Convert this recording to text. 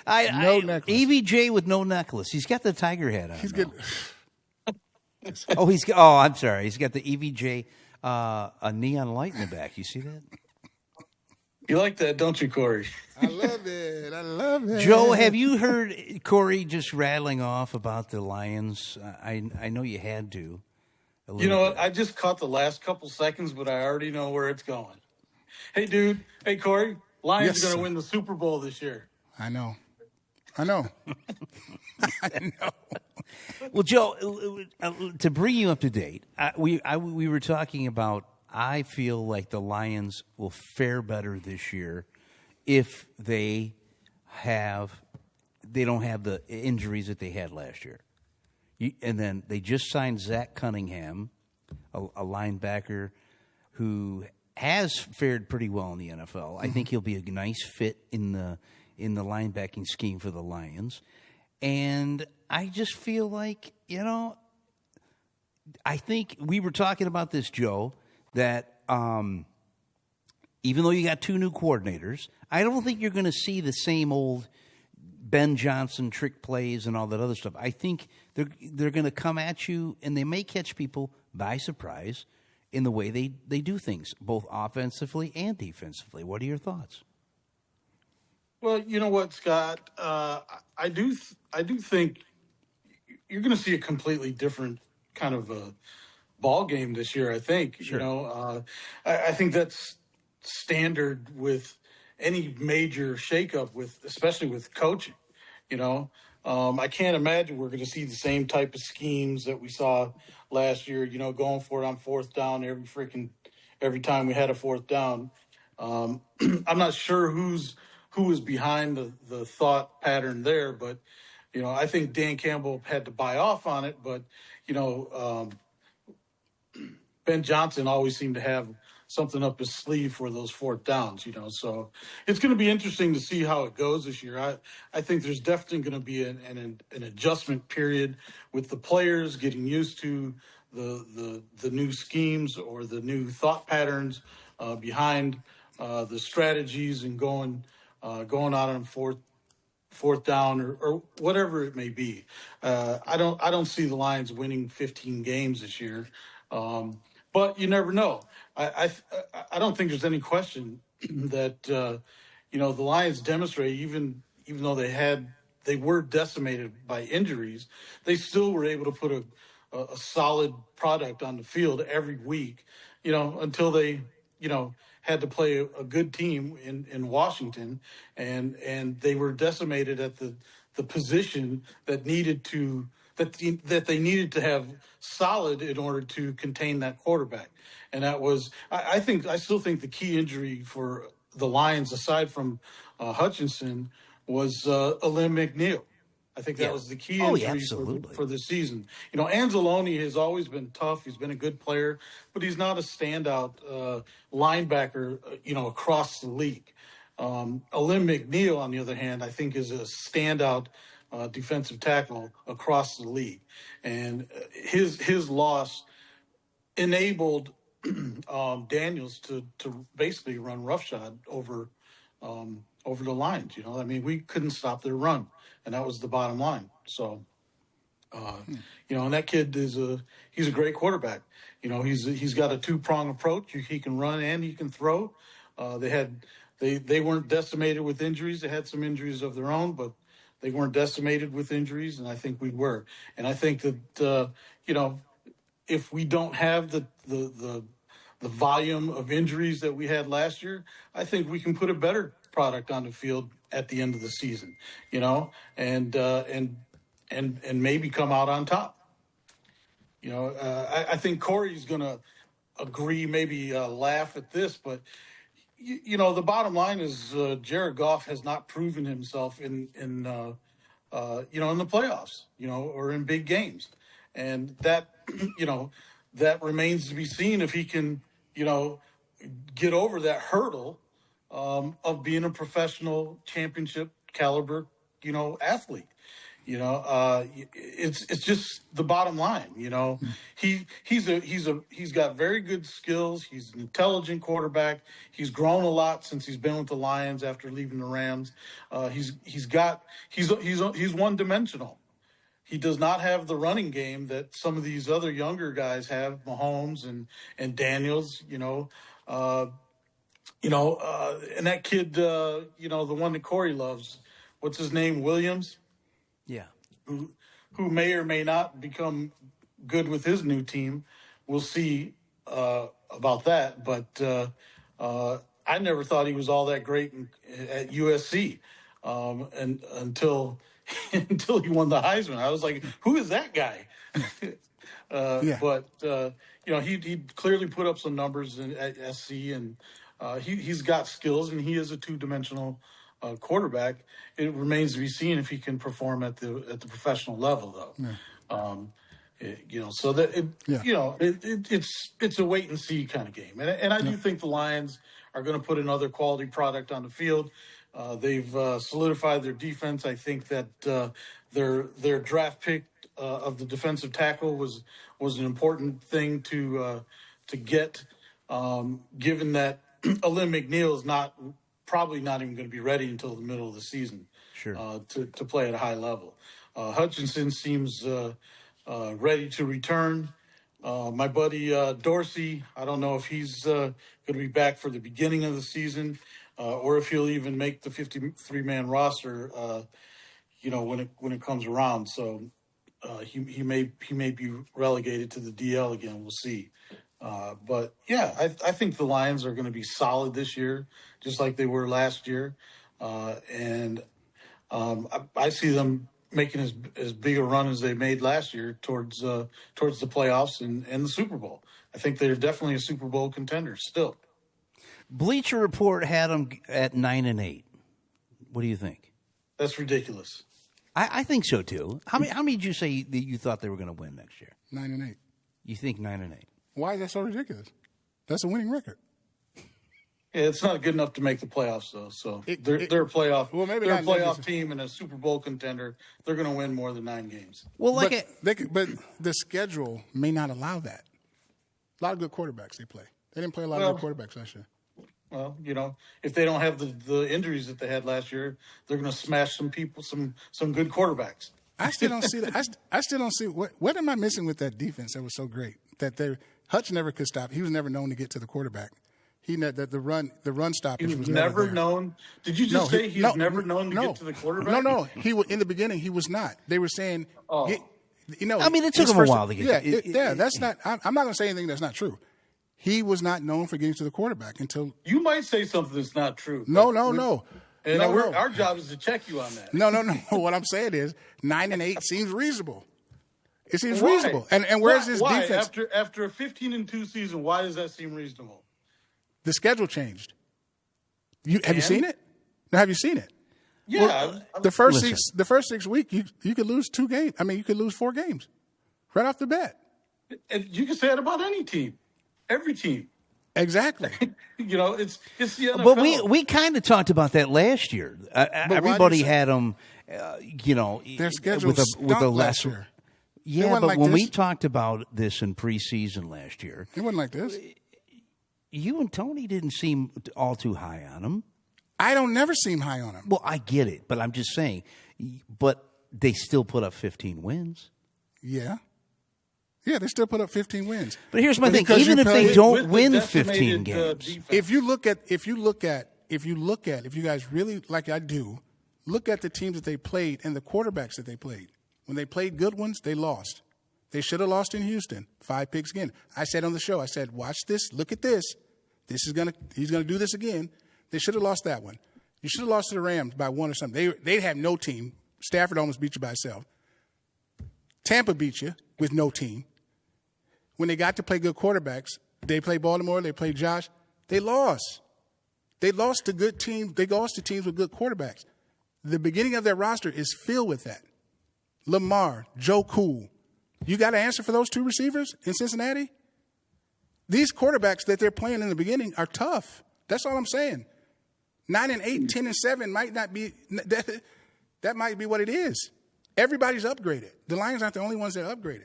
Hey, No necklace. EVJ with no necklace. He's got the tiger hat on. He's good. I'm sorry. He's got the EVJ a neon light in the back. You see that? You like that, don't you, Corey? I love it. Joe, have you heard Corey just rattling off about the Lions? I know you had to. You know what? I just caught the last couple seconds, but I already know where it's going. Hey, dude. Hey, Corey. Lions are going to win the Super Bowl this year. I know. I know. Well, Joe, to bring you up to date, we were talking about. I feel like the Lions will fare better this year if they don't have the injuries that they had last year. And then they just signed Zach Cunningham, a linebacker who has fared pretty well in the NFL. I think he'll be a nice fit in the linebacking scheme for the Lions. And I just feel like, I think we were talking about this, Joe, that even though you got two new coordinators, I don't think you're going to see the same old Ben Johnson trick plays and all that other stuff. I think they're going to come at you, and they may catch people by surprise in the way they do things, both offensively and defensively. What are your thoughts? Well, you know what, Scott? I do think you're going to see a completely different kind of a ball game this year. I think Sure. I think that's standard with any major shakeup, especially with coaching. I can't imagine we're going to see the same type of schemes that we saw last year. Going for it on fourth down every time we had a fourth down. I'm not sure who was behind the thought pattern there, but I think Dan Campbell had to buy off on it. But Ben Johnson always seemed to have something up his sleeve for those fourth downs, So it's going to be interesting to see how it goes this year. I think there's definitely going to be an adjustment period with the players getting used to the new schemes or the new thought patterns behind the strategies and going out on fourth down or whatever it may be. I don't see the Lions winning 15 games this year. But you never know. I don't think there's any question that the Lions demonstrate even though they were decimated by injuries, they still were able to put a solid product on the field every week. Until they had to play a good team in Washington, and they were decimated at the position that they needed to have solid in order to contain that quarterback. And that was, I still think the key injury for the Lions, aside from Hutchinson, was Alim McNeil. I think that was the key injury for the season. Anzalone has always been tough. He's been a good player, but he's not a standout linebacker, across the league. Alim McNeil, on the other hand, I think is a standout defensive tackle across the league, and his loss enabled Daniels to basically run roughshod over the Lions. We couldn't stop their run, and that was the bottom line. So, and that kid he's a great quarterback. He's got a two-prong approach. He can run and he can throw. They weren't decimated with injuries. They had some injuries of their own, but they weren't decimated with injuries, and I think we were. And I think that if we don't have the volume of injuries that we had last year, I think we can put a better product on the field at the end of the season. And maybe come out on top. I think Corey's going to agree, maybe laugh at this, but the bottom line is Jared Goff has not proven himself in the playoffs, or in big games. And that, that remains to be seen if he can, get over that hurdle of being a professional championship caliber, athlete. It's just the bottom line. He's got very good skills. He's an intelligent quarterback. He's grown a lot since he's been with the Lions after leaving the Rams. He's one dimensional. He does not have the running game that some of these other younger guys have, Mahomes and Daniels. And that kid, the one that Corey loves, what's his name, Williams? Yeah. Who may or may not become good with his new team. We'll see about that. But I never thought he was all that great at USC and until he won the Heisman. I was like, who is that guy? But he clearly put up some numbers at SC, and he's got skills, and he is a two-dimensional quarterback. It remains to be seen if he can perform at the professional level, though. It's a wait and see kind of game, and I do think the Lions are going to put another quality product on the field. They've solidified their defense. I think that their draft pick of the defensive tackle was an important thing to get, given that Alim McNeil is probably not even going to be ready until the middle of the season. Sure. To play at a high level. Hutchinson seems ready to return. My buddy Dorsey, I don't know if he's going to be back for the beginning of the season, or if he'll even make the 53-man roster. When it comes around. So he may be relegated to the DL again. We'll see. But yeah, I think the Lions are going to be solid this year, just like they were last year, and I see them making as big a run as they made last year towards the playoffs and the Super Bowl. I think they're definitely a Super Bowl contender still. Bleacher Report had them at 9-8. What do you think? That's ridiculous. I think so too. How many did you say that you thought they were going to win next year? 9-8. You think 9-8? Why is that so ridiculous? That's a winning record. Yeah, it's not good enough to make the playoffs, though. So they're a playoff. Well, maybe they're a playoff team and a Super Bowl contender. They're going to win more than 9 games. Well, but the schedule may not allow that. A lot of good quarterbacks they play. They didn't play a lot of good quarterbacks last year. Well, if they don't have the injuries that they had last year, they're going to smash some people, some good quarterbats. I still don't see that. I still don't see what am I missing with that defense that was so great that Hutch never could stop. He was never known to get to the quarterback. The run stoppage was never known. Did you just say he was never known to get to the quarterback? No. In the beginning he was not. They were saying, it took him a while to get. That's not. I'm not going to say anything that's not true. He was not known for getting to the quarterback until. You might say something that's not true. No. And our job is to check you on that. No. What I'm saying is 9-8 seems reasonable. It seems reasonable. And where's his defense? After a 15-2 season, why does that seem reasonable? The schedule changed. Have you seen it? No, have you seen it? Yeah. Well, the first 6 weeks, you could lose 2 games. I mean, you could lose 4 games right off the bat. And you can say that about any team, every team. Exactly. It's the NFL. But we kind of talked about that last year. Everybody had them, their schedule with a lesser. Yeah, but when we talked about this in preseason last year, it wasn't like this. You and Tony didn't seem all too high on him. I don't never seem high on him. Well, I get it, but I'm just saying. But they still put up 15 wins. Yeah, they still put up 15 wins. But here's my thing: even if they don't win 15 games, if you guys really like I do, look at the teams that they played and the quarterbacks that they played. When they played good ones, they lost. They should have lost in Houston. 5 picks again. I said on the show, I said, watch this. Look at this. He's going to do this again. They should have lost that one. You should have lost to the Rams by 1 or something. They have no team. Stafford almost beat you by itself. Tampa beat you with no team. When they got to play good quarterbacks, they played Baltimore, they played Josh. They lost. They lost to good teams. They lost to teams with good quarterbacks. The beginning of their roster is filled with that. Lamar, Joe Cool. You got to answer for those 2 receivers in Cincinnati? These quarterbacks that they're playing in the beginning are tough. That's all I'm saying. 9-8, 10-7 might not be that might be what it is. Everybody's upgraded. The Lions aren't the only ones that upgraded.